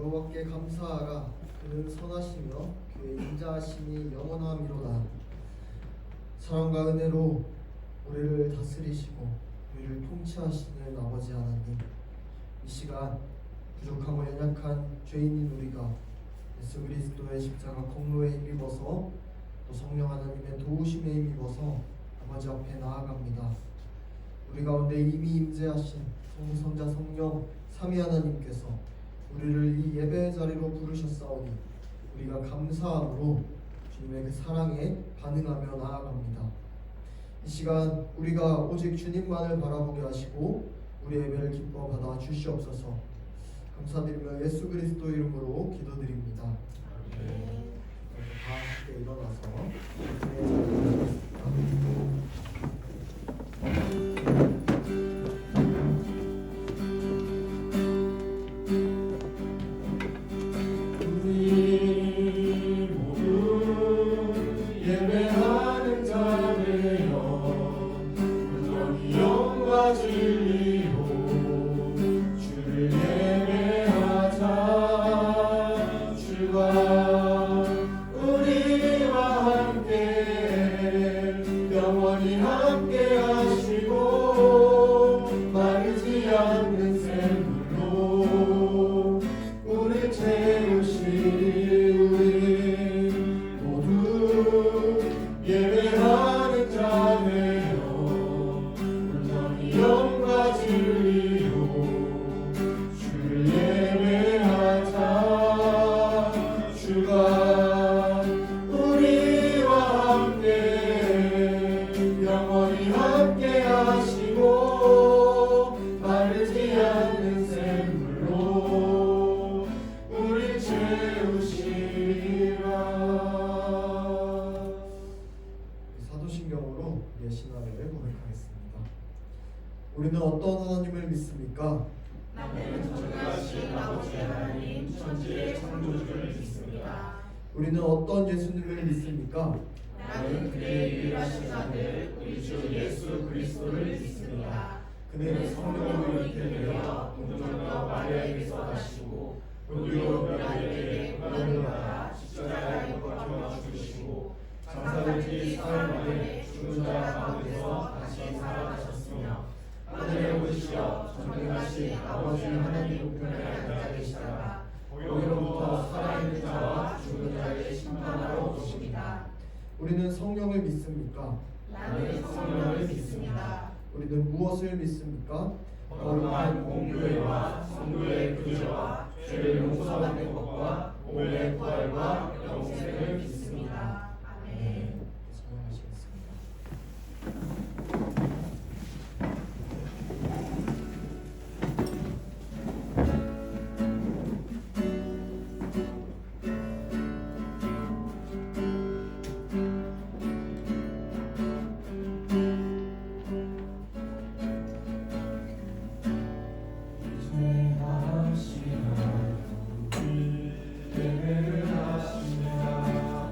여호와께 감사하라. 그는 선하시며 그의 인자하심이 영원함이로다. 사랑과 은혜로 우리를 다스리시고 우리를 통치하시는 아버지 하나님, 이 시간 부족하고 연약한 죄인인 우리가 예수 그리스도의 십자가 공로에 힘입어서 또 성령 하나님의 도우심에 힘입어서 아버지 앞에 나아갑니다. 우리 가운데 이미 임재하신 성성자 성령 삼위 하나님께서 우리를 이 예배의 자리로 부르셨사오니 우리가 감사함으로 주님의 그 사랑에 반응하며 나아갑니다. 이 시간 우리가 오직 주님만을 바라보게 하시고 우리 예배를 기뻐 받아 주시옵소서. 감사드리며 예수 그리스도 이름으로 기도드립니다. 네. 다 함께 일어나서 예배의 우리는 어떤 하나님을 믿습니까? 나는 전능하신 아버지 하나님 천지의 창조주를 믿습니다. 우리는 어떤 예수님을 믿습니까? 나는 그의 유일하신 아들 우리 주 예수 그리스도를 믿습니다. 그는 성령으로 잉태되어 동정녀 마리아에게서 나시고 본디오 빌라도에게 고난을 받아 십자가에 못 박혀 죽으시고 장사된 지 사흘 만에 죽은 자 가운데서 다시 살아나셨으며 하늘에 오르시어 전능하신 아버지 하나님 우편에 앉아 계시다가 거기로부터 살아있는 자와 죽은 자를 심판하러 오십니다. 우리는 성령을 믿습니까? 나는 성령을 믿습니다. 우리는 무엇을 믿습니까? 거룩한 공교회와 성도의 교제와 죄를 용서받는 것과 몸의 부활과 영생을 믿습니다. 아멘. 찬양하시겠습니다. 예배를 하시며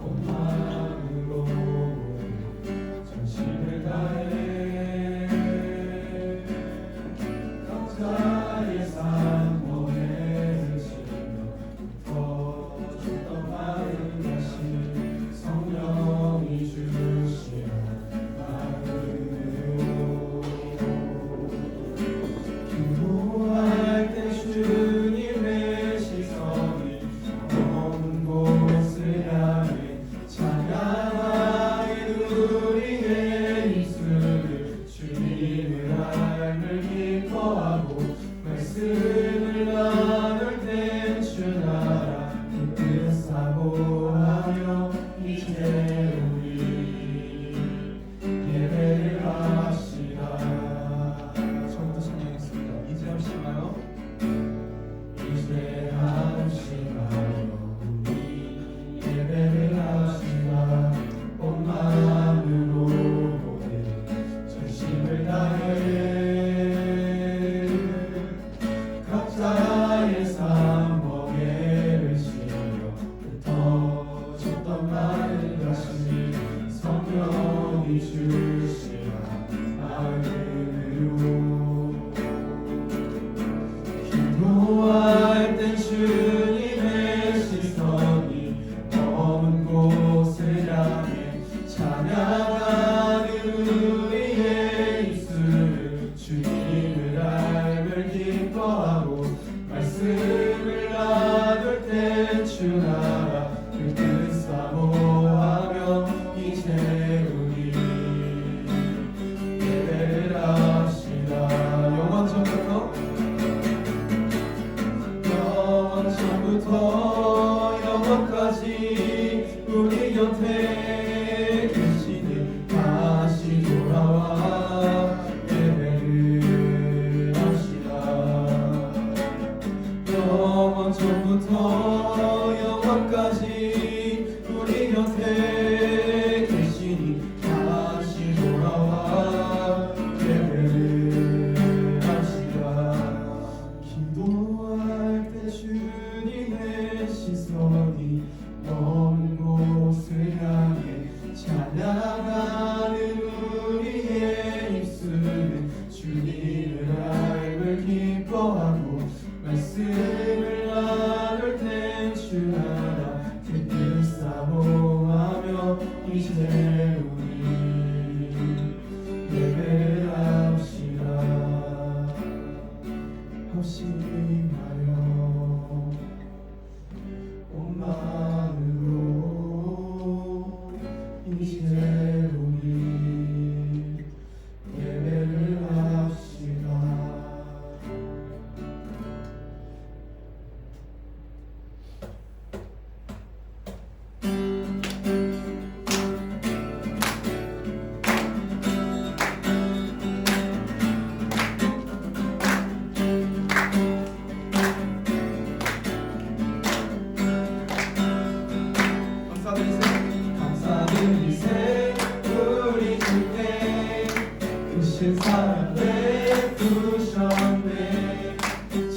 사랑 베푸셨네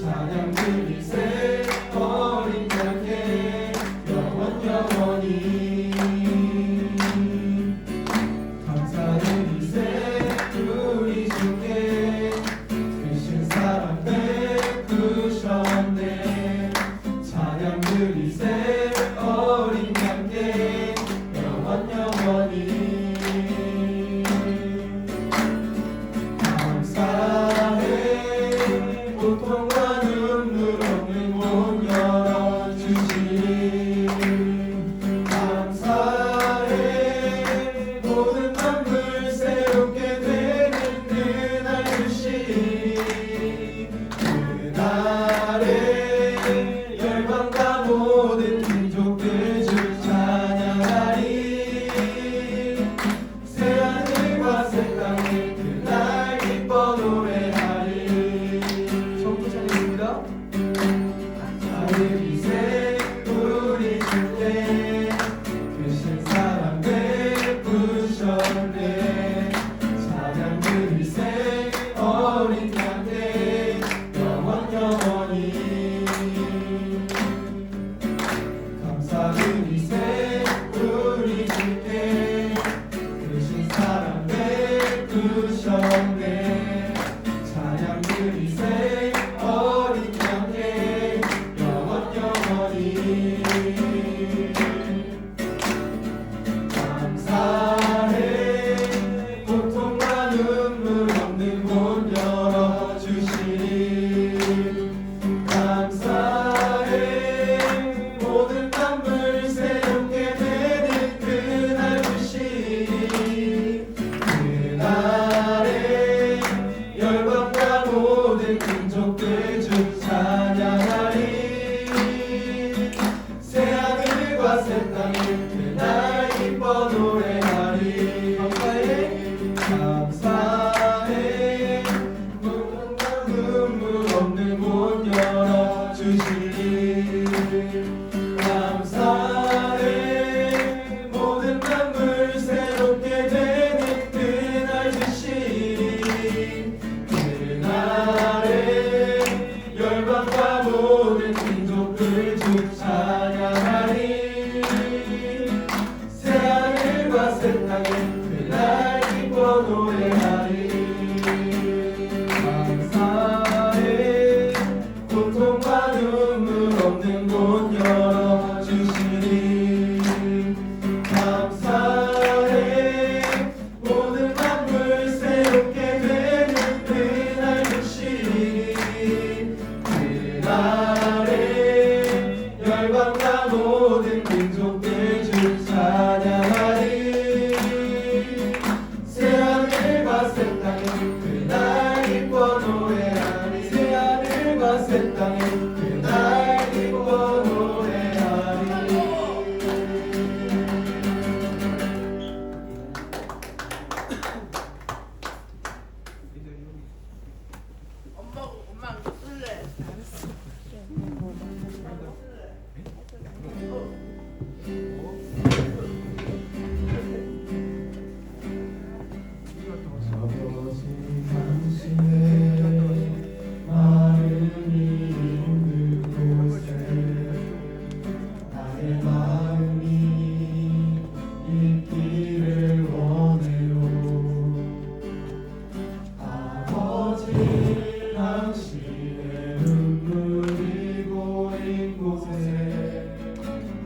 찬양 드리세 어린 양께 영원히 감사드리세 우리 주께 크신 사랑 베푸셨네 찬양 드리세 어린 양께 영원히 감사해 고통과 눈물 없는 문 열어주시니 감사해 모든 만물 새롭게 되는 그날 주시니 그날에 열방과 모든 민족들 주 찬양하리 새하늘과 새 땅에 그날 기뻐 노래하리 전부 찬양입니다. 감사드리세 우리 주께 크신 사랑 베푸셨네 찬양 드리세 어린 양께 영원히 감사드리세 우리 주께 크신 사랑 베푸셨네 찬양 드리세 어린 양께 영원히 감사해 고통과 눈물 없는 문 열어주시니 감사해 모든 만물 새롭게 되는 그날 주시니 그날에 열방과 모든 민족들 주 찬양하리 새하늘과 새 땅에 그날 기뻐 노래하리 감사해 고통과 눈물 없는 문 열어주시니 감사해 모든 만물 새롭게 되는 그날 주시니 그날에 열방과 모든 민족들 주 찬양하리 새하늘과 새 땅에 그날 기뻐 노래하리 감사해 고통과 눈물 없는 곳 열어주시니 감사해 모든 만물 새롭게 되는 그날 주시니 그날에 열방과 모든 민족들 주 찬양하리 새하늘과 새 땅에 그날 기뻐 노래하리 새하늘과 새 땅에 그날 기뻐 노래하리 엄마 쓸래. 아버지 당신의 마음이 있는 곳에 나의 마음이 있기를 원해요 아버지 당신의 눈물이 고인 곳에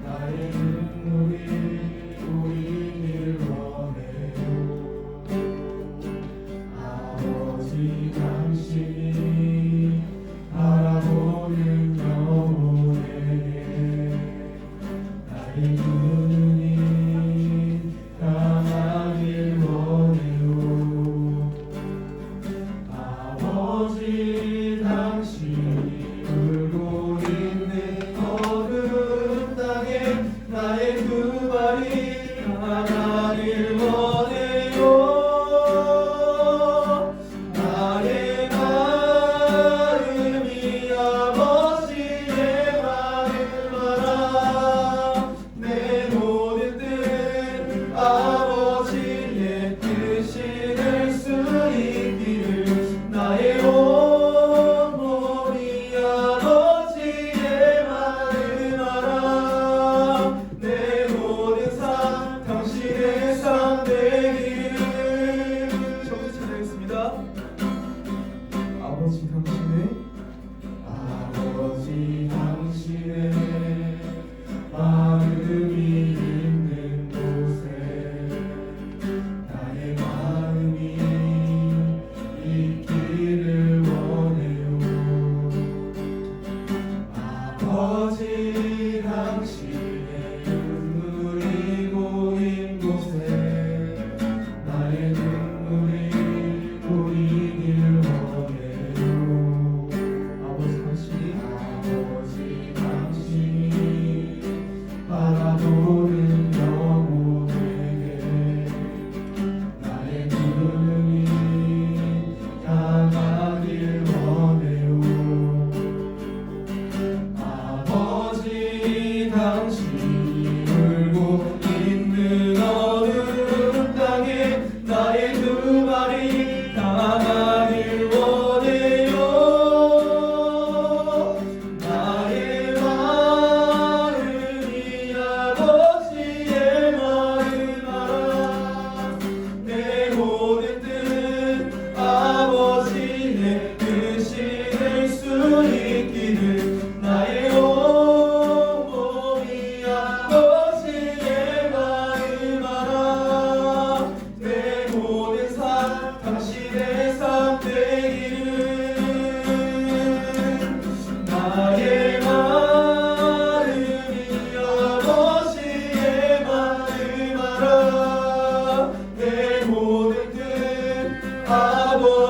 나의 눈물이 고이길 원해요 아버지 당신이 바라보는 영혼에게 나의 눈이 향하길 원해요 아버지 당신이 울고 있는 어두운 땅에 나의 두 발이 향하길 원해요 나의 마음이 아버지의 마음을 알아 내 모든 뜻 아버지의 뜻이 될 수 있기를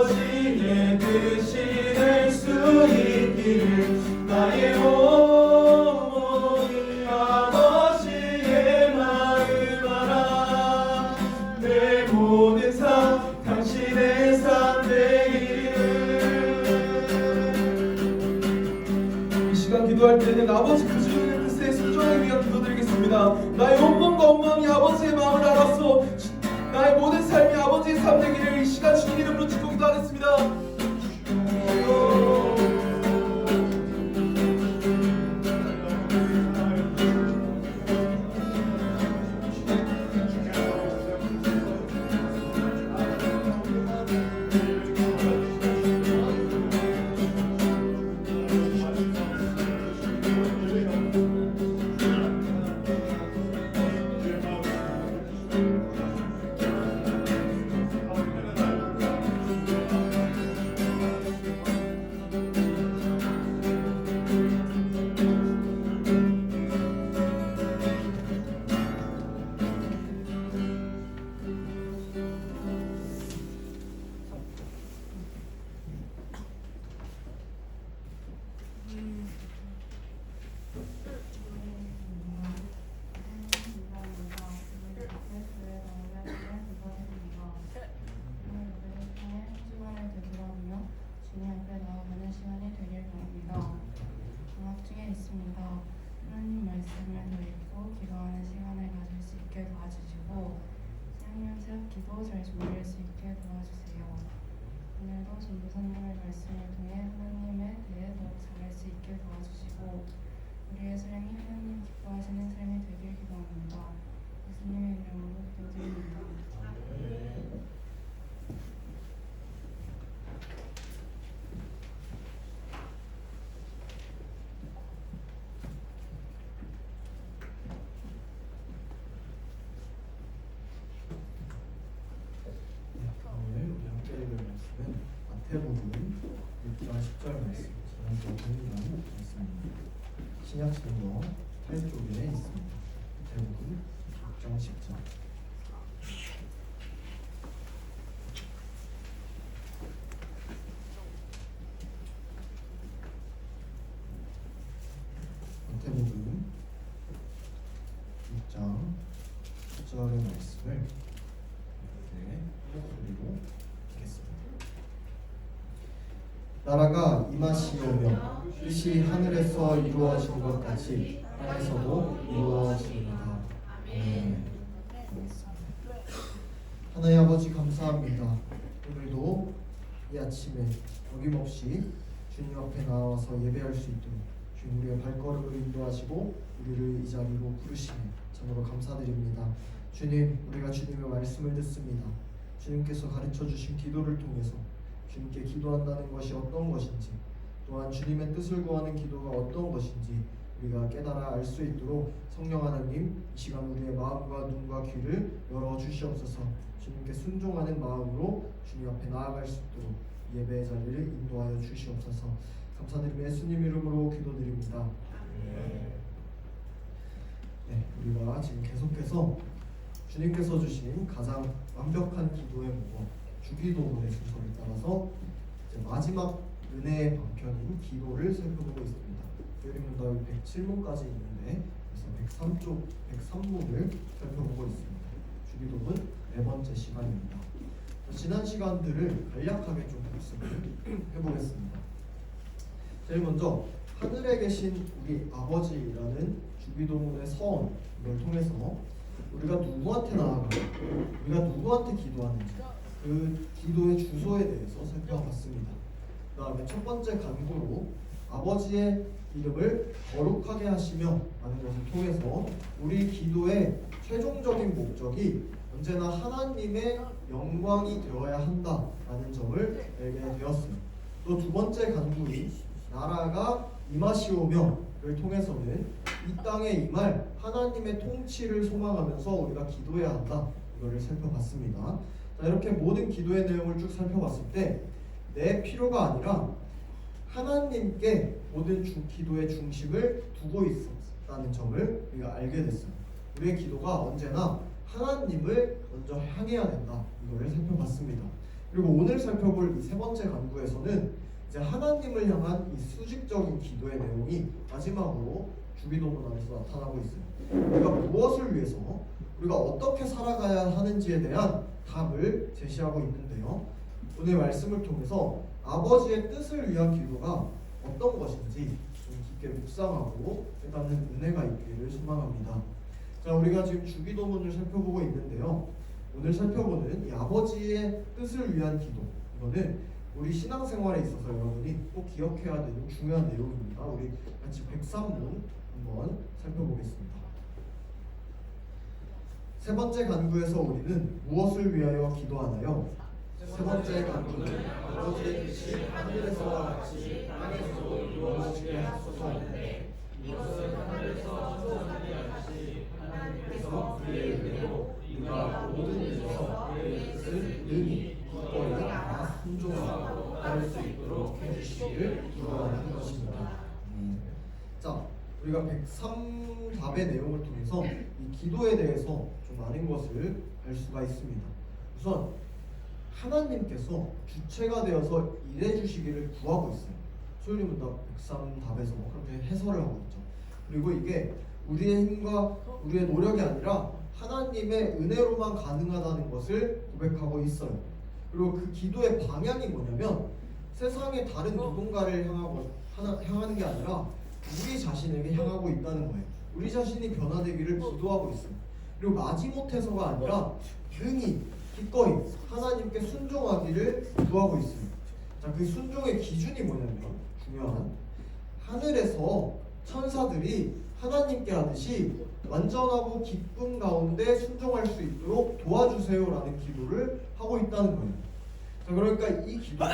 아버지의 뜻이 될 수 있기를 나의 어머니 아버지의 마음 알아 내 모든 삶 당신의 삶 되기를. 이 시간 기도할 때는 아버지 그 주님의 뜻에 순종하기 위한 기도드리겠습니다. 나의 온몸과 온마음이 아버지의 마음을 알았어. 나의 모든 삶이 아버지의 삶 되기를 이 시간 주님 이름으로 축복 기도하겠습니다. 하나님 말씀을 더 읽고 기도하는 시간을 가질 수 있게 도와주시고 생명적 기도 잘 준비할 수 있게 도와주세요. 오늘도 전도사님의 말씀을 통해 하나님에 대해 더 잘할 수 있게 도와주시고 우리의 삶이 하나님 기뻐하시는 삶이 되길 기도합니다. 예수님의 이름으로 기도드립니다. 마태복음 6장 10절 말씀, 지난주에 공유한 말씀입니다. 신약성경 8쪽에 있습니다. 마태복음 6장 10절. 마태복음 6장 10절의 말씀을 소리로 읽겠습니다. 나라가 임하시오며 뜻이 하늘에서 이루어진 것 같이 땅에서도 이루어지리이다. 아멘. 하나님 아버지 감사합니다. 오늘도 이 아침에 어김없이 주님 앞에 나와서 예배할 수 있도록 주님 우리의 발걸음을 인도하시고 우리를 이 자리로 부르시니 참으로 감사드립니다. 주님, 우리가 주님의 말씀을 듣습니다. 주님께서 가르쳐 주신 기도를 통해서 주님께 기도한다는 것이 어떤 것인지, 또한 주님의 뜻을 구하는 기도가 어떤 것인지 우리가 깨달아 알 수 있도록 성령 하나님, 이 시간 우리의 마음과 눈과 귀를 열어 주시옵소서. 주님께 순종하는 마음으로 주님 앞에 나아갈 수 있도록 예배의 자리를 인도하여 주시옵소서. 감사드리며 예수님 이름으로 기도드립니다. 네, 우리가 지금 계속해서 주님께서 주신 가장 완벽한 기도의 모범, 주기도문의 순서를 따라서 이제 마지막 은혜의 방편인 기도를 살펴보고 있습니다. 요리문답이 107문까지 있는데 그래서 103문을 살펴보고 있습니다. 주기도문 네 번째 시간입니다. 지난 시간들을 간략하게 좀 복습을 해보겠습니다. 제일 먼저 하늘에 계신 우리 아버지라는 주기도문의 서원, 이걸 통해서 우리가 누구한테 나아가고 우리가 누구한테 기도하는지 그 기도의 주소에 대해서 살펴봤습니다. 그 다음에 첫 번째 간구로 아버지의 이름을 거룩하게 하시며 라는 것을 통해서 우리 기도의 최종적인 목적이 언제나 하나님의 영광이 되어야 한다라는 점을 알게 되었습니다. 또 두 번째 간구인 나라가 임하시오며를 통해서는 이 땅에 임할 하나님의 통치를 소망하면서 우리가 기도해야 한다, 이거를 살펴봤습니다. 자, 이렇게 모든 기도의 내용을 쭉 살펴봤을 때 내 필요가 아니라 하나님께 모든 기도의 중심을 두고 있었다는 점을 우리가 알게 됐어요. 우리의 기도가 언제나 하나님을 먼저 향해야 된다, 이거를 살펴봤습니다. 그리고 오늘 살펴볼 이 세 번째 간구에서는 이제 하나님을 향한 이 수직적인 기도의 내용이 마지막으로 주기도문 안에서 나타나고 있어요. 우리가 무엇을 위해서, 우리가 어떻게 살아가야 하는지에 대한 답을 제시하고 있는데요. 오늘 말씀을 통해서 아버지의 뜻을 위한 기도가 어떤 것인지 좀 깊게 묵상하고 깨닫는 은혜가 있기를 소망합니다. 자, 우리가 지금 주기도문을 살펴보고 있는데요. 오늘 살펴보는 이 아버지의 뜻을 위한 기도, 이거는 우리 신앙생활에 있어서 여러분이 꼭 기억해야 되는 중요한 내용입니다. 우리 같이 103문 한번 살펴보겠습니다. 세 번째 간구에서 우리는 무엇을 위하여 기도하나요? 세 번째 간구는 아버지의 뜻이 하늘에서와 같이 땅에서도 이루어지게 하소서인데, 이것은 하늘에서 천사들이 같이 하나님께서 그의 은혜로 우리가 모든 일에서 그의 뜻을 능히 기꺼이 알아 순종하고 따를 수 있도록 해주시기를 기도하는 것입니다. 자, 우리가 103답의 내용을 통해서 이 기도에 대해서 좀 많은 것을 알 수가 있습니다. 우선 하나님께서 주체가 되어서 일해 주시기를 구하고 있어요. 소율이문답 103답에서 그렇게 해설을 하고 있죠. 그리고 이게 우리의 힘과 우리의 노력이 아니라 하나님의 은혜로만 가능하다는 것을 고백하고 있어요. 그리고 그 기도의 방향이 뭐냐면 세상의 다른 누군가를 향하는 게 아니라 우리 자신에게 향하고 있다는 거예요. 우리 자신이 변화되기를 기도하고 있어요. 그리고 마지못해서가 아니라 능히 기꺼이 하나님께 순종하기를 구하고 있습니다. 자, 그 순종의 기준이 뭐냐면 중요한 하늘에서 천사들이 하나님께 하듯이 완전하고 기쁨 가운데 순종할 수 있도록 도와주세요라는 기도를 하고 있다는 거예요. 자, 그러니까 이 기도가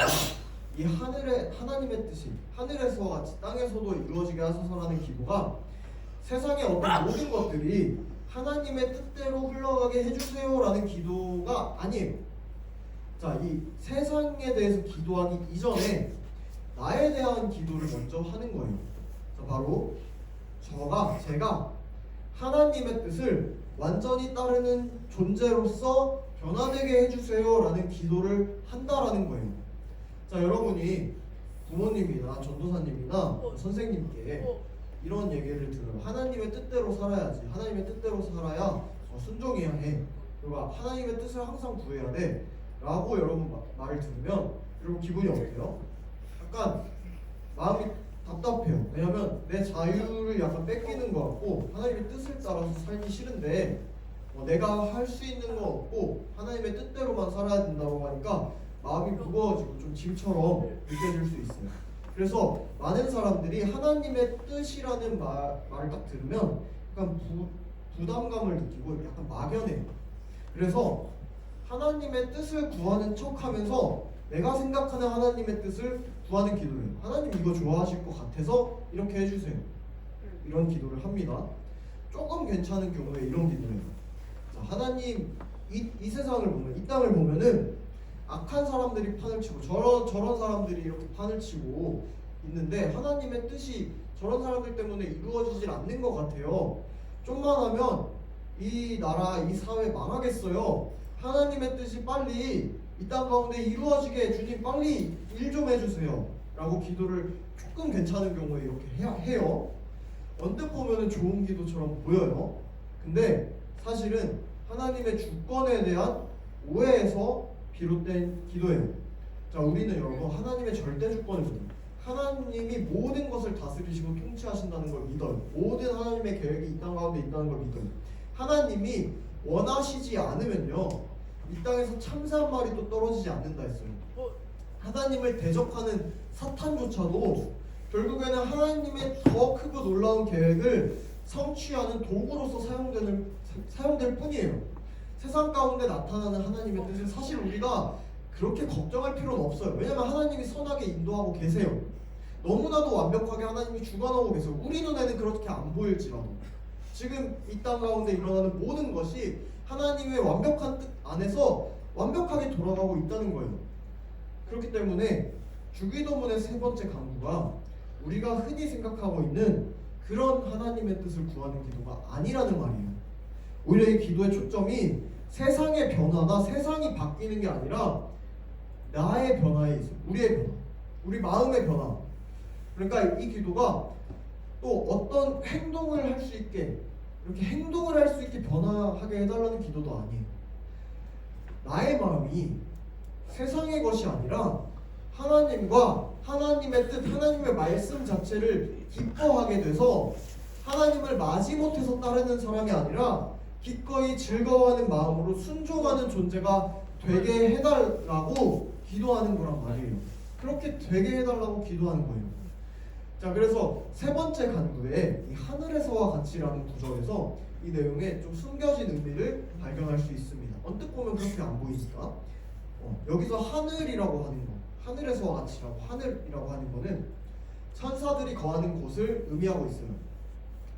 이 하나님의 뜻이 하늘에서 같이 땅에서도 이루어지게 하소서라는 기도가 세상의 어떤 모든 것들이 하나님의 뜻대로 흘러가게 해주세요라는 기도가 아니에요. 자, 이 세상에 대해서 기도하기 이전에 나에 대한 기도를 먼저 하는 거예요. 자, 바로 제가 하나님의 뜻을 완전히 따르는 존재로서 변화되게 해주세요라는 기도를 한다라는 거예요. 자, 여러분이 부모님이나 전도사님이나 선생님께 이런 얘기를 들어요. 하나님의 뜻대로 살아야지. 하나님의 뜻대로 살아야 순종해야 해. 그리고 하나님의 뜻을 항상 구해야 돼. 라고 여러분 말을 들으면 여러분 기분이 어때요? 약간 마음이 답답해요. 왜냐면 내 자유를 약간 뺏기는 것 같고 하나님의 뜻을 따라서 살기 싫은데 내가 할 수 있는 거 없고 하나님의 뜻대로만 살아야 된다고 하니까 마음이 무거워지고 좀 짐처럼 느껴질 수 있어요. 그래서 많은 사람들이 하나님의 뜻이라는 말을 딱 들으면 약간 부담감을 느끼고 약간 막연해요. 그래서 하나님의 뜻을 구하는 척하면서 내가 생각하는 하나님의 뜻을 구하는 기도를 해요. 하나님 이거 좋아하실 것 같아서 이렇게 해주세요. 이런 기도를 합니다. 조금 괜찮은 경우에 이런 기도를 해요. 자, 하나님 이 세상을 보면, 이 땅을 보면은 악한 사람들이 판을 치고 저런 사람들이 이렇게 판을 치고 있는데 하나님의 뜻이 저런 사람들 때문에 이루어지질 않는 것 같아요. 좀만 하면 이 나라, 이 사회 망하겠어요. 하나님의 뜻이 빨리 이 땅 가운데 이루어지게 주님 빨리 일 좀 해주세요 라고 기도를 조금 괜찮은 경우에 이렇게 해요. 언뜻 보면 좋은 기도처럼 보여요. 근데 사실은 하나님의 주권에 대한 오해에서 비롯된 기도예요. 자, 우리는 여러분 하나님의 절대 주권을 믿어요. 하나님이 모든 것을 다스리시고 통치하신다는 걸 믿어요. 모든 하나님의 계획이 이 땅 가운데 있다는 걸 믿어요. 하나님이 원하시지 않으면요 이 땅에서 참새 한 마리도 떨어지지 않는다 했어요. 하나님을 대적하는 사탄조차도 결국에는 하나님의 더 크고 놀라운 계획을 성취하는 도구로서 사용될 뿐이에요. 세상 가운데 나타나는 하나님의 뜻은 사실 우리가 그렇게 걱정할 필요는 없어요. 왜냐하면 하나님이 선하게 인도하고 계세요. 너무나도 완벽하게 하나님이 주관하고 계세요. 우리 눈에는 그렇게 안 보일지라도 지금 이 땅 가운데 일어나는 모든 것이 하나님의 완벽한 뜻 안에서 완벽하게 돌아가고 있다는 거예요. 그렇기 때문에 주기도문의 세 번째 강구가 우리가 흔히 생각하고 있는 그런 하나님의 뜻을 구하는 기도가 아니라는 말이에요. 오히려 이 기도의 초점이 세상의 변화나 세상이 바뀌는 게 아니라 나의 변화에 있어요. 우리의 변화, 우리 마음의 변화. 그러니까 이 기도가 또 어떤 행동을 할 수 있게, 이렇게 행동을 할 수 있게 변화하게 해달라는 기도도 아니에요. 나의 마음이 세상의 것이 아니라 하나님과 하나님의 뜻, 하나님의 말씀 자체를 기뻐하게 돼서 하나님을 마지못해서 따르는 사람이 아니라 기꺼이 즐거워하는 마음으로 순종하는 존재가 되게 해달라고 기도하는 거란 말이에요. 그렇게 되게 해달라고 기도하는 거예요. 자, 그래서 세 번째 간구에 이 하늘에서와 같이라는 구절에서 이 내용에 좀 숨겨진 의미를 발견할 수 있습니다. 언뜻 보면 그렇게 안 보이니까 여기서 하늘이라고 하는 거, 하늘에서와 같이라고, 하늘이라고 하는 거는 천사들이 거하는 곳을 의미하고 있어요.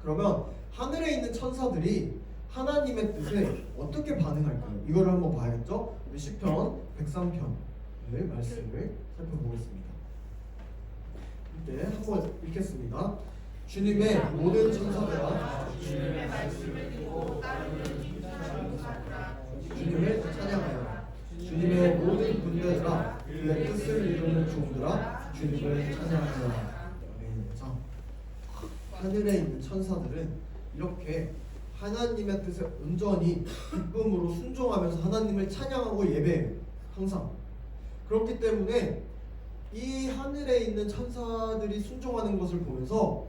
그러면 하늘에 있는 천사들이 하나님의 뜻에 어떻게 반응할까요? 이거를 한번 봐야겠죠? 우리 시편 103편의 말씀을 살펴보겠습니다. 이때 한번 읽겠습니다. 주님의 모든 천사들아 주님의 말씀을 듣고 따르는 천사들아 주님을 찬양하여라. 주님의 모든 군대들아 그의 뜻을 이루는 종들아 주님을 찬양하여라. 자, 하늘에 있는 천사들은 이렇게 하나님의 뜻에 온전히 기쁨으로 순종하면서 하나님을 찬양하고 예배해요. 항상. 그렇기 때문에 이 하늘에 있는 천사들이 순종하는 것을 보면서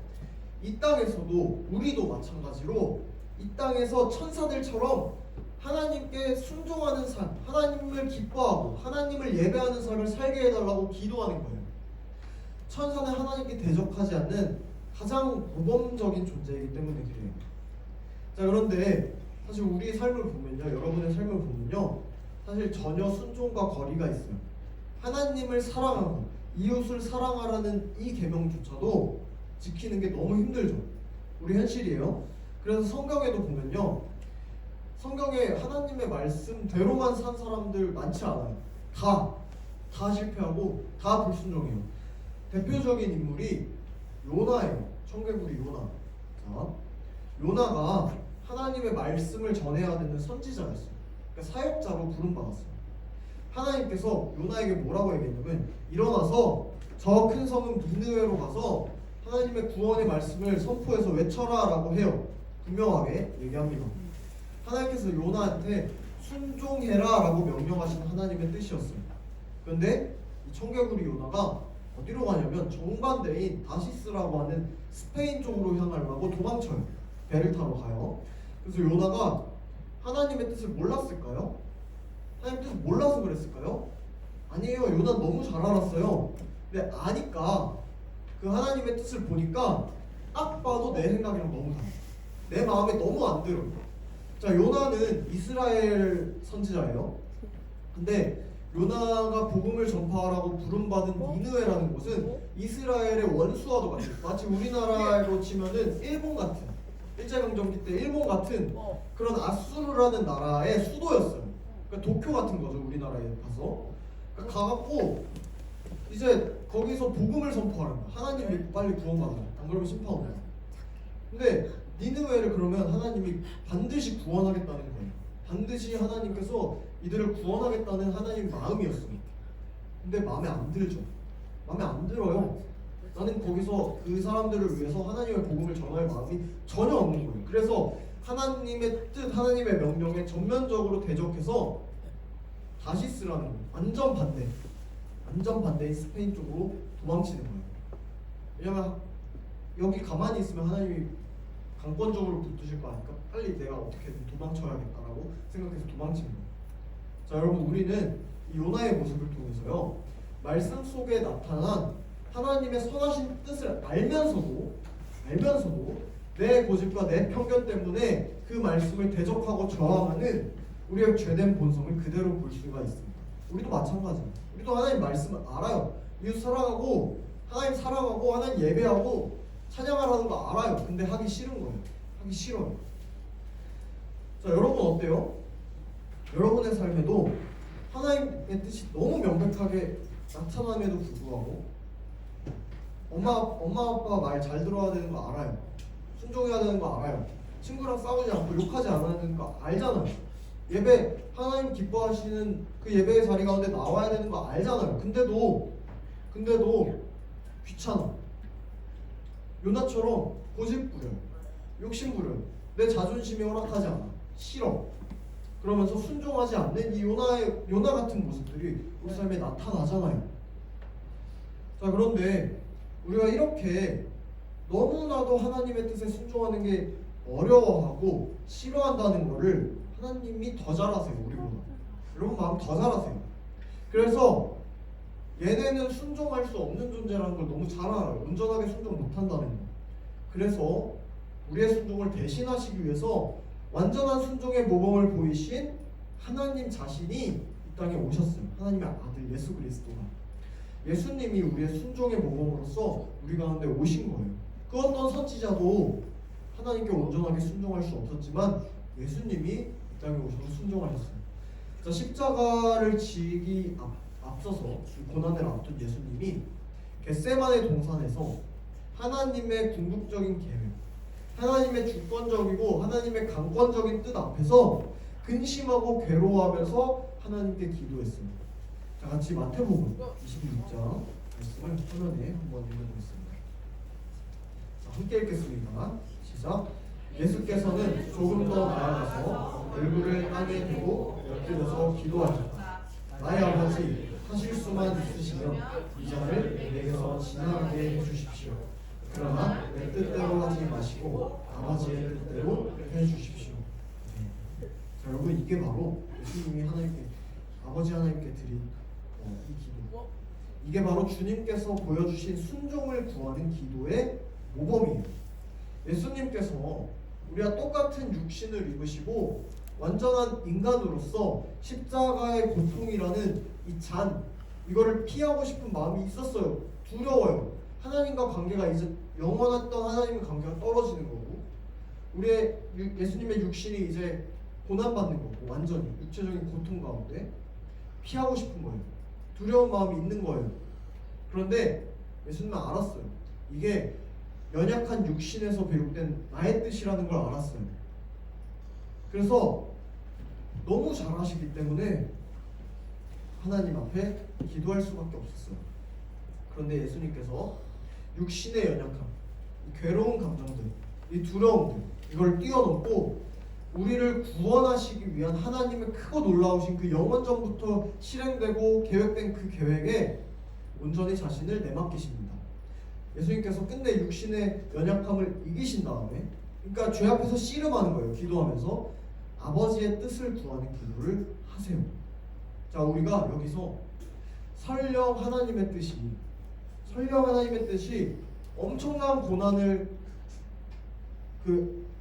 이 땅에서도 우리도 마찬가지로 이 땅에서 천사들처럼 하나님께 순종하는 삶, 하나님을 기뻐하고 하나님을 예배하는 삶을 살게 해달라고 기도하는 거예요. 천사는 하나님께 대적하지 않는 가장 모범적인 존재이기 때문에 그래요. 자, 그런데 사실 우리의 삶을 보면요, 여러분의 삶을 보면요, 사실 전혀 순종과 거리가 있어요. 하나님을 사랑하고 이웃을 사랑하라는 이 계명조차도 지키는 게 너무 힘들죠. 우리 현실이에요. 그래서 성경에도 보면요, 성경에 하나님의 말씀대로만 산 사람들 많지 않아요. 다 실패하고 다 불순종해요. 대표적인 인물이 요나예요. 청개구리 요나. 자, 요나가 하나님의 말씀을 전해야 되는 선지자였어요. 그러니까 사역자로 부름받았어요. 하나님께서 요나에게 뭐라고 얘기했냐면 일어나서 저 큰 성은 니느웨로 가서 하나님의 구원의 말씀을 선포해서 외쳐라 라고 해요. 분명하게 얘기합니다. 하나님께서 요나한테 순종해라 라고 명령하시는 하나님의 뜻이었어요. 그런데 이 청개구리 요나가 어디로 가냐면 정반대인 다시스라고 하는 스페인 쪽으로 향하려고 도망쳐요. 배를 타러 가요. 그래서 요나가 하나님의 뜻을 몰랐을까요? 하나님 뜻을 몰라서 그랬을까요? 아니에요. 요나 너무 잘 알았어요. 근데 아니까 그 하나님의 뜻을 보니까 딱 봐도 내 생각이랑 너무 달라. 내 마음에 너무 안 들어요. 자, 요나는 이스라엘 선지자예요. 근데 요나가 복음을 전파하라고 부름받은 니느웨라는 곳은 이스라엘의 원수와도 같아요. 마치 우리나라로 치면은 일본 같은, 일제강점기 때 일본 같은 그런 아수르라는 나라의 수도였어요. 그러니까 도쿄 같은 거죠, 우리나라에 가서. 그러니까 가갖고 이제 거기서 복음을 선포하는 거야. 하나님이 빨리 구원받아라. 안 그러면 심판 온다. 근데 니느웨를 그러면 하나님이 반드시 구원하겠다는 거예요. 반드시 하나님께서 이들을 구원하겠다는 하나님 마음이었어요. 근데 마음에 안 들죠. 마음에 안 들어요. 나는 거기서 그 사람들을 위해서 하나님의 복음을 전할 마음이 전혀 없는 거예요. 그래서 하나님의 뜻, 하나님의 명령에 전면적으로 대적해서 다시스라는 거예요. 완전 반대인 스페인 쪽으로 도망치는 거예요. 왜냐면 여기 가만히 있으면 하나님이 강권적으로 붙으실 거 아니까 빨리 내가 어떻게든 도망쳐야겠다라고 생각해서 도망치는 거예요. 자, 여러분, 우리는 이 요나의 모습을 통해서요, 말씀 속에 나타난 하나님의 선하신 뜻을 알면서도 내 고집과 내 편견 때문에 그 말씀을 대적하고 저항하는 우리의 죄된 본성을 그대로 볼 수가 있습니다. 우리도 마찬가지입니다. 우리도 하나님 말씀을 알아요. 이웃 사랑하고 하나님 사랑하고 하나님 예배하고 찬양하라는 거 알아요. 근데 하기 싫은 거예요. 하기 싫어요. 자, 여러분 어때요? 여러분의 삶에도 하나님의 뜻이 너무 명백하게 나타남에도 불구하고 엄마 아빠 말 잘 들어야 되는 거 알아요. 순종해야 되는 거 알아요. 친구랑 싸우지 않고 욕하지 않아야 되는 거 알잖아요. 예배 하나님 기뻐하시는 그 예배의 자리 가운데 나와야 되는 거 알잖아요. 근데도 귀찮아. 요나처럼 고집 부려, 욕심 부려, 내 자존심이 허락하지 않아, 싫어. 그러면서 순종하지 않는 이 요나 같은 모습들이 우리 삶에 나타나잖아요. 자, 그런데 우리가 이렇게 너무나도 하나님의 뜻에 순종하는 게 어려워하고 싫어한다는 거를 하나님이 더 잘하세요. 우리보다. 여러분 마음 더 잘하세요. 그래서 얘네는 순종할 수 없는 존재라는 걸 너무 잘 알아요. 온전하게 순종 못한다는 거. 그래서 우리의 순종을 대신하시기 위해서 완전한 순종의 모범을 보이신 하나님 자신이 이 땅에 오셨어요. 하나님의 아들 예수 그리스도가. 예수님이 우리의 순종의 모범으로서 우리 가운데 오신 거예요. 그 어떤 선지자도 하나님께 온전하게 순종할 수 없었지만 예수님이 이 땅에 오셔서 순종하셨어요. 자, 십자가를 지기 앞서서 고난을 앞둔 예수님이 겟세마네 동산에서 하나님의 궁극적인 계획, 하나님의 주권적이고 하나님의 강권적인 뜻 앞에서 근심하고 괴로워하면서 하나님께 기도했습니다. 자, 같이 마태복음 26장 말씀을 화면에 한번 읽어보겠습니다. 자, 함께 읽겠습니다. 시작. 예수께서는 조금 더 나아가서 얼굴을 땅에 대고 엎드려서 기도하셨다. 나의 아버지, 하실 수만 있으시면 이 잔을 내게서 지나가게 해주십시오. 그러나 내 뜻대로 하지 마시고 아버지의 뜻대로 해주십시오. 네. 자, 여러분 이게 바로 예수님이 하나님께 아버지 하나님께 드린 이 기도. 이게 바로 주님께서 보여주신 순종을 구하는 기도의 모범이에요. 예수님께서 우리와 똑같은 육신을 입으시고 완전한 인간으로서 십자가의 고통이라는 이 잔, 이거를 피하고 싶은 마음이 있었어요. 두려워요. 하나님과 관계가 이제 영원했던 하나님과 관계가 떨어지는 거고, 우리의 예수님의 육신이 이제 고난받는 거고, 완전히 육체적인 고통 가운데 피하고 싶은 거예요. 두려운 마음이 있는 거예요. 그런데 예수님은 알았어요. 이게 연약한 육신에서 비롯된 나의 뜻이라는 걸 알았어요. 그래서 너무 잘하시기 때문에 하나님 앞에 기도할 수밖에 없었어요. 그런데 예수님께서 육신의 연약함, 이 괴로운 감정들, 이 두려움들, 이걸 뛰어넘고 우리를 구원하시기 위한 하나님의 크고 놀라우신 그 영원전부터 실행되고 계획된 그 계획에 온전히 자신을 내맡기십니다. 예수님께서 끝내 육신의 연약함을 이기신 다음에, 그러니까 죄 앞에서 씨름하는 거예요. 기도하면서 아버지의 뜻을 구하는 기도를 하세요. 자, 우리가 여기서 설령 하나님의 뜻이 엄청난 고난을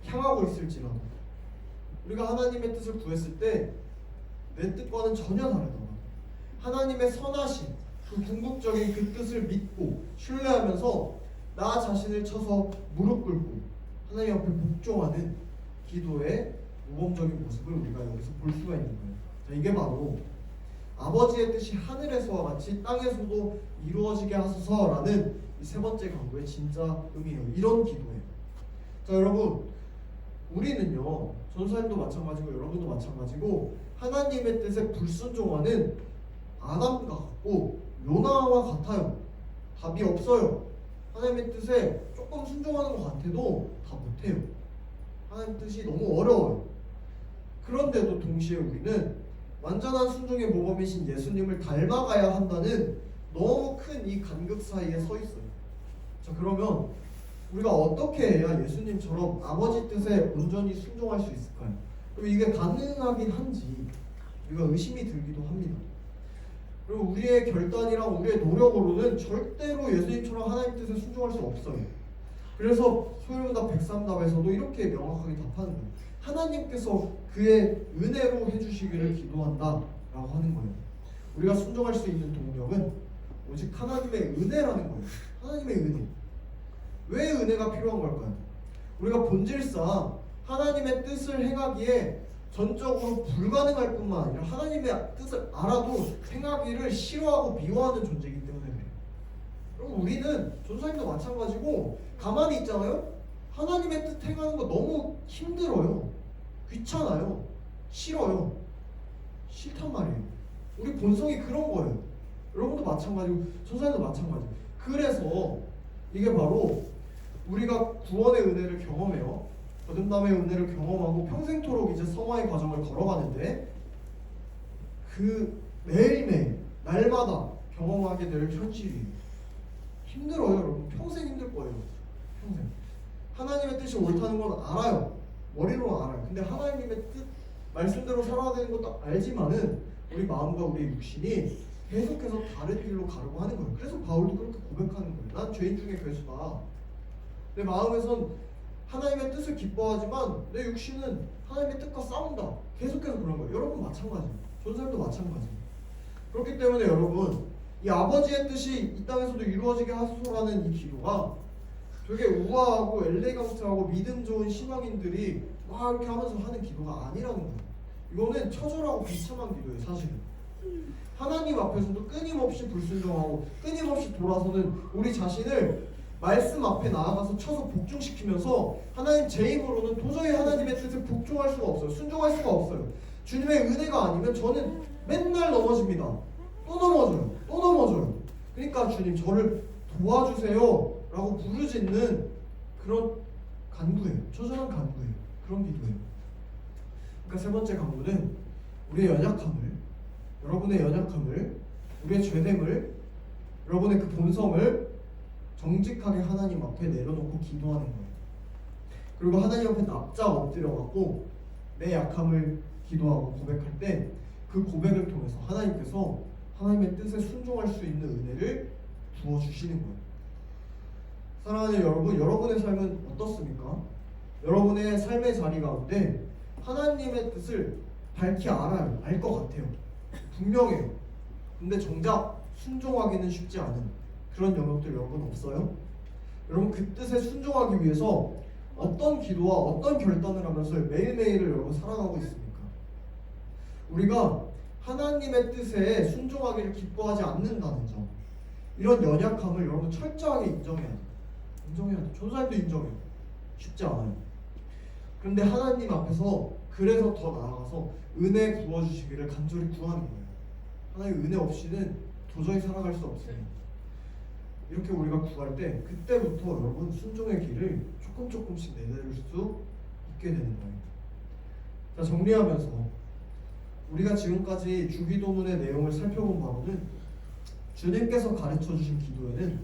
향하고 있을지라도 우리가 하나님의 뜻을 구했을 때 내 뜻과는 전혀 다르다. 하나님의 선하신 그 궁극적인 그 뜻을 믿고 신뢰하면서 나 자신을 쳐서 무릎 꿇고 하나님 앞에 복종하는 기도의 모범적인 모습을 우리가 여기서 볼 수가 있는 거예요. 자, 이게 바로 아버지의 뜻이 하늘에서와 같이 땅에서도 이루어지게 하소서라는 이 세 번째 강구의 진짜 의미예요. 이런 기도예요. 자, 여러분, 우리는요, 전사님도 마찬가지고 여러분도 마찬가지고 하나님의 뜻에 불순종하는 아담과 같고 요나와 같아요. 답이 없어요. 하나님의 뜻에 조금 순종하는 것 같아도 다 못해요. 하나님의 뜻이 너무 어려워요. 그런데도 동시에 우리는 완전한 순종의 모범이신 예수님을 닮아가야 한다는 너무 큰 이 간극 사이에 서 있어요. 자, 그러면 우리가 어떻게 해야 예수님처럼 아버지 뜻에 온전히 순종할 수 있을까요? 그리고 이게 가능하긴 한지 우리가 의심이 들기도 합니다. 그리고 우리의 결단이랑 우리의 노력으로는 절대로 예수님처럼 하나님 뜻에 순종할 수 없어요. 그래서 소유문답 103답에서도 이렇게 명확하게 답하는 거예요. 하나님께서 그의 은혜로 해주시기를 기도한다 라고 하는 거예요. 우리가 순종할 수 있는 동력은 오직 하나님의 은혜라는 거예요. 하나님의 은혜. 왜 은혜가 필요한 걸까요? 우리가 본질상 하나님의 뜻을 행하기에 전적으로 불가능할 뿐만 아니라 하나님의 뜻을 알아도 행하기를 싫어하고 미워하는 존재이기 때문에 그래요. 그럼 우리는 전사님도 마찬가지고 가만히 있잖아요. 하나님의 뜻 행하는 거 너무 힘들어요. 귀찮아요. 싫어요. 싫단 말이에요. 우리 본성이 그런 거예요. 여러분도 마찬가지고 전사님도 마찬가지예요. 그래서 이게 바로 우리가 구원의 은혜를 경험해요. 거듭남의 은혜를 경험하고 평생토록 이제 성화의 과정을 걸어가는데 그 매일매일 날마다 경험하게 될 현실이 힘들어요. 여러분 평생 힘들 거예요. 평생. 하나님의 뜻이 옳다는 건 알아요. 머리로는 알아요. 근데 하나님의 뜻 말씀대로 살아야 되는 것도 알지만은 우리 마음과 우리 육신이 계속해서 다른 길로 가려고 하는 거예요. 그래서 바울도 그렇게 고백하는 거예요. 난 죄인 중에 괴수다. 내 마음에선 하나님의 뜻을 기뻐하지만 내 육신은 하나님의 뜻과 싸운다. 계속해서 그런 거예요. 여러분 마찬가지예요. 전사님도 마찬가지예요. 그렇기 때문에 여러분 이 아버지의 뜻이 이 땅에서도 이루어지게 하소서라는 이 기도가 되게 우아하고 엘레강트하고 믿음 좋은 신앙인들이 막 이렇게 하면서 하는 기도가 아니라는 거예요. 이거는 처절하고 비참한 기도예요. 사실은 하나님 앞에서도 끊임없이 불순종하고 끊임없이 돌아서는 우리 자신을 말씀 앞에 나아가서 쳐서 복종시키면서 하나님 제 힘으로는 도저히 하나님의 뜻에 복종할 수가 없어요. 순종할 수가 없어요. 주님의 은혜가 아니면 저는 맨날 넘어집니다. 또 넘어져요. 또 넘어져요. 그러니까 주님 저를 도와주세요 라고 부르짖는 그런 간구예요. 처절한 간구예요. 그런 기도예요. 그러니까 세 번째 간구는 우리의 연약함을, 여러분의 연약함을, 우리의 죄됨을, 여러분의 그 본성을 정직하게 하나님 앞에 내려놓고 기도하는 거예요. 그리고 하나님 앞에 납작 엎드려갖고 내 약함을 기도하고 고백할 때 그 고백을 통해서 하나님께서 하나님의 뜻에 순종할 수 있는 은혜를 부어주시는 거예요. 사랑하는 여러분, 여러분의 삶은 어떻습니까? 여러분의 삶의 자리 가운데 하나님의 뜻을 밝히 알아요. 알 것 같아요. 분명해요. 근데 정작 순종하기는 쉽지 않은 그런 영역들 여러분 없어요? 여러분 그 뜻에 순종하기 위해서 어떤 기도와 어떤 결단을 하면서 매일매일을 여러분 살아가고 있습니까? 우리가 하나님의 뜻에 순종하기를 기뻐하지 않는다는 점, 이런 연약함을 여러분 철저하게 인정해야 돼요. 인정해야 돼요. 전사님도 인정해요. 쉽지 않아요. 그런데 하나님 앞에서 그래서 더 나아가서 은혜 부어주시기를 간절히 구하는 거예요. 하나님 은혜 없이는 도저히 살아갈 수 없습니다. 이렇게 우리가 구할 때 그때부터 여러분 순종의 길을 조금씩 내려줄 수 있게 되는 거예요. 자, 정리하면서 우리가 지금까지 주기도문의 내용을 살펴본 바로는 주님께서 가르쳐 주신 기도에는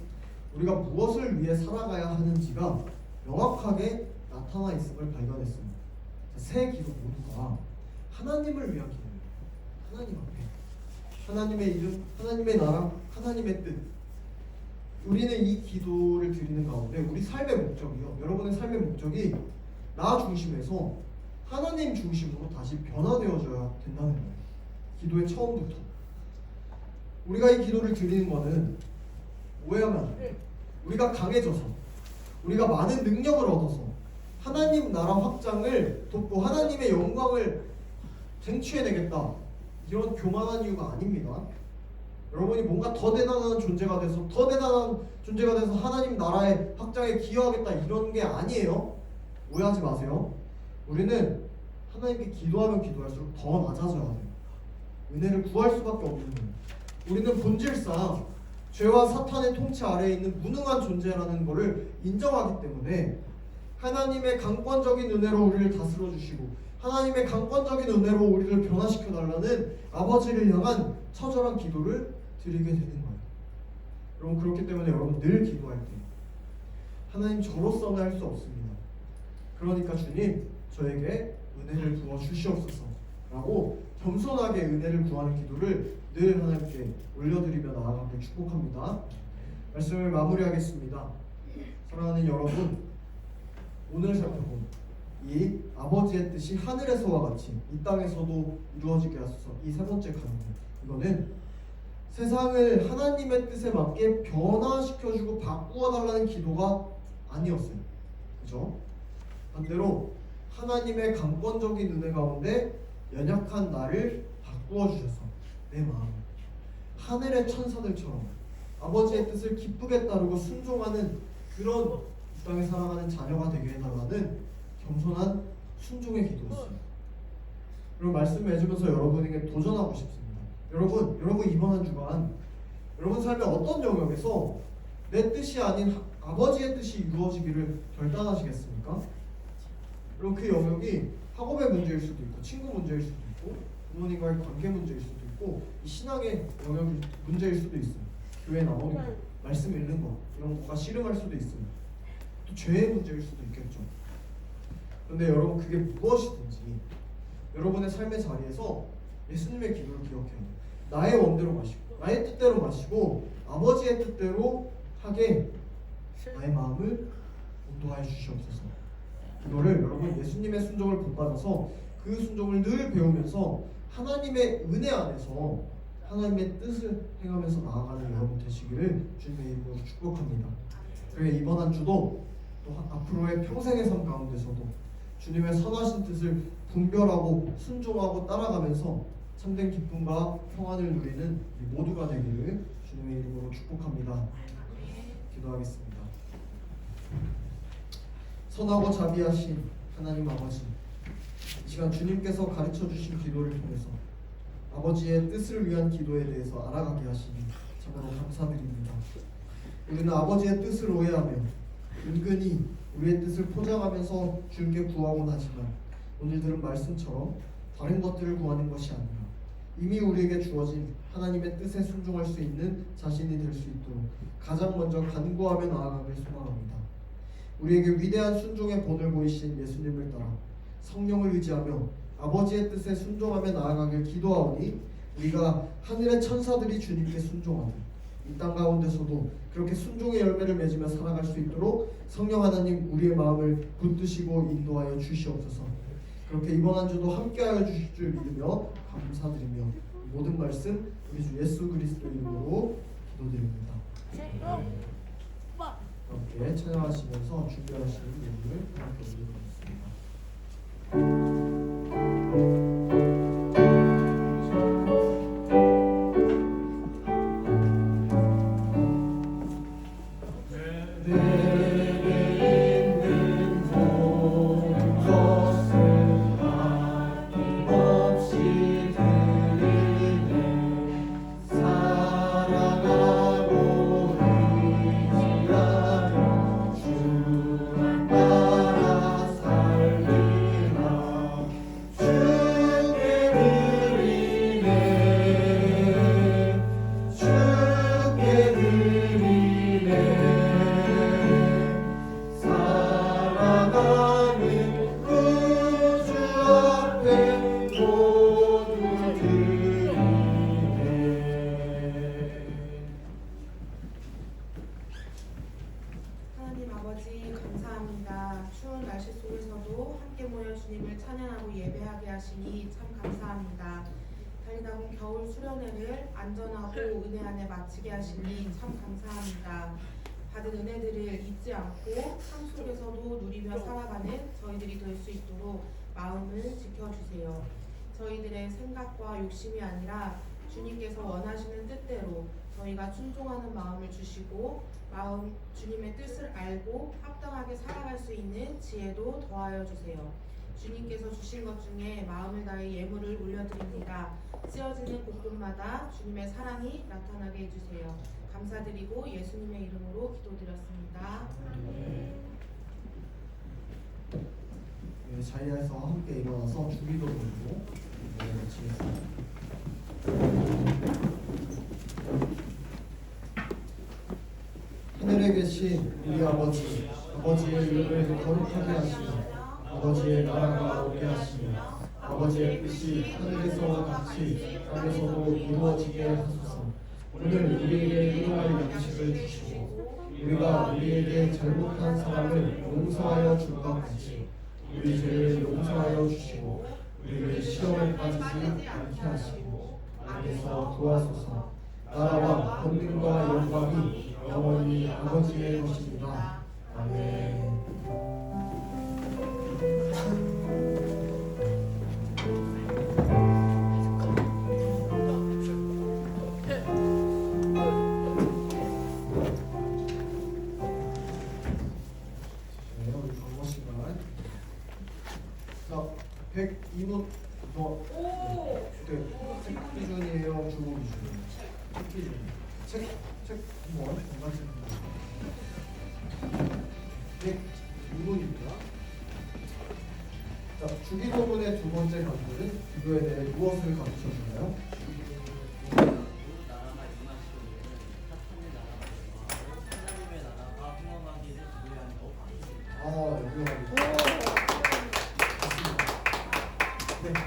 우리가 무엇을 위해 살아가야 하는지가 명확하게 나타나 있음을 발견했습니다. 세 기도 모두가 하나님을 위한 기도예요. 하나님 앞에 하나님의 이름, 하나님의 나라, 하나님의 뜻. 우리는 이 기도를 드리는 가운데 우리 삶의 목적이요, 여러분의 삶의 목적이 나 중심에서 하나님 중심으로 다시 변화되어져야 된다는 거예요. 기도의 처음부터 우리가 이 기도를 드리는 것은 오해하면 안 돼요. 우리가 강해져서, 우리가 많은 능력을 얻어서 하나님 나라 확장을 돕고 하나님의 영광을 쟁취해내겠다, 이런 교만한 이유가 아닙니다. 여러분이 뭔가 더 대단한 존재가 돼서 하나님 나라의 확장에 기여하겠다, 이런 게 아니에요. 오해하지 마세요. 우리는 하나님께 기도하면 기도할수록 더 낮아져야 돼요. 은혜를 구할 수밖에 없는 거예요. 우리는 본질상 죄와 사탄의 통치 아래에 있는 무능한 존재라는 것을 인정하기 때문에 하나님의 강권적인 은혜로 우리를 다스려 주시고 하나님의 강권적인 은혜로 우리를 변화시켜 달라는 아버지를 향한 처절한 기도를 드리게 되는 거예요. 여러분, 그렇기 때문에 여러분 늘 기도할 때 하나님 저로서는 할 수 없습니다. 그러니까 주님 저에게 은혜를 부어 주시옵소서 라고 겸손하게 은혜를 구하는 기도를 늘 하나님께 올려드리며 나아가길 축복합니다. 말씀을 마무리하겠습니다. 사랑하는 여러분, 오늘 살펴본 이 아버지의 뜻이 하늘에서와 같이 이 땅에서도 이루어지게 하소서, 이 세 번째 간구, 이거는 세상을 하나님의 뜻에 맞게 변화시켜주고 바꾸어 달라는 기도가 아니었어요. 그죠? 반대로 하나님의 강권적인 은혜 가운데 연약한 나를 바꾸어 주셔서 내 마음 하늘의 천사들처럼 아버지의 뜻을 기쁘게 따르고 순종하는 그런 이 땅에 살아가는 자녀가 되게 해달라는 겸손한 순종의 기도였어요. 그리고 말씀 맺으면서 여러분에게 도전하고 싶습니다. 여러분 이번 한 주간 여러분 삶의 어떤 영역에서 내 뜻이 아닌 아버지의 뜻이 이루어지기를 결단하시겠습니까? 그럼 그 영역이 학업의 문제일 수도 있고 친구 문제일 수도 있고 부모님과의 관계 문제일 수도 있고 이 신앙의 영역 문제일 수도 있어요. 교회 나오는 거, 말씀 읽는 거 이런 거가 씨름할 수도 있어요. 또 죄의 문제일 수도 있겠죠. 그런데 여러분 그게 무엇이든지 여러분의 삶의 자리에서 예수님의 기도를 기억해야 돼요. 나의 원대로 마시고 나의 뜻대로 마시고 아버지의 뜻대로 하게 나의 마음을 인도하여 주시옵소서. 이거를 여러분 예수님의 순종을 본받아서 그 순종을 늘 배우면서 하나님의 은혜 안에서 하나님의 뜻을 행하면서 나아가는 여러분 되시기를 주님의 이름으로 축복합니다. 그리고 이번 한 주도 또 앞으로의 평생의 삶 가운데서도 주님의 선하신 뜻을 분별하고 순종하고 따라가면서 참된 기쁨과 평안을 누리는 우리 모두가 되기를 주님의 이름으로 축복합니다. 기도하겠습니다. 선하고 자비하신 하나님 아버지, 이 시간 주님께서 가르쳐 주신 기도를 통해서 아버지의 뜻을 위한 기도에 대해서 알아가게 하시니 참으로 감사드립니다. 우리는 아버지의 뜻을 오해하며 은근히 우리의 뜻을 포장하면서 주님께 구하곤 하지만 오늘 들은 말씀처럼 다른 것들을 구하는 것이 아니라 이미 우리에게 주어진 하나님의 뜻에 순종할 수 있는 자신이 될 수 있도록 가장 먼저 간구하며 나아가길 소망합니다. 우리에게 위대한 순종의 본을 보이신 예수님을 따라 성령을 의지하며 아버지의 뜻에 순종하며 나아가길 기도하오니 우리가 하늘의 천사들이 주님께 순종하듯 이 땅 가운데서도 그렇게 순종의 열매를 맺으며 살아갈 수 있도록 성령 하나님 우리의 마음을 붙드시고 인도하여 주시옵소서. 그렇게 이번 한 주도 함께하여 주실 줄 믿으며 감사드리며 모든 말씀 우리 주 예수 그리스도 이름으로 기도드립니다. 함께 찬양하시면서 준비하시는 예물을 함께 올려드리겠습니다. 하나님 아버지 감사합니다. 추운 날씨 속에서도 함께 모여 주님을 찬양하고 예배하게 하시니 참 감사합니다. 달리다 본 겨울 수련회를 안전하고 은혜 안에 마치게 하시니 참 감사합니다. 받은 은혜들을 잊지 않고 삶 속에서도 누리며 살아가는 저희들이 될 수 있도록 마음을 지켜주세요. 저희들의 생각과 욕심이 아니라 주님께서 원하시는 뜻대로 저희가 순종하는 마음을 주시고 주님의 뜻을 알고 합당하게 살아갈 수 있는 지혜도 더하여 주세요. 주님께서 주신 것 중에 마음을 다해 예물을 올려드립니다. 쓰여지는 곳곳마다 주님의 사랑이 나타나게 해주세요. 감사드리고 예수님의 이름으로 기도드렸습니다. 네, 자리에서 함께 일어나서 주기도 드리고 마치겠습니다. 하늘에 계신 우리 아버지, 아버지의 이름을 거룩하게 하시며 아버지의 나라가 오게 하시며 아버지의 뜻이 하늘에서와 같이 땅에서도 이루어지게 하소서. 오늘 우리에게 일용할 양식을 주시고 우리가 우리에게 잘못한 사람을 용서하여 줄 것 같이 우리 죄를 용서하여 주시고 우리를 시험에 빠지지 않게 하시고 악에서 도와소서. 나라와 권능과 영광이 영원히 아버지의 것입니다. 아멘. 자, 102분 더 책 기준이에요, 주어 기준이에요? 책 기준. 책 한번 같이 봅니다. 네, 2문입니다. 자, 주기도문의 두 번째 강조는 기도에 대해 무엇을 가르쳐주나요? 나라가 임하시오는 사탄의 나라가 임하고 하나님의 나라가 흥왕하기를 기도하며 아, 여기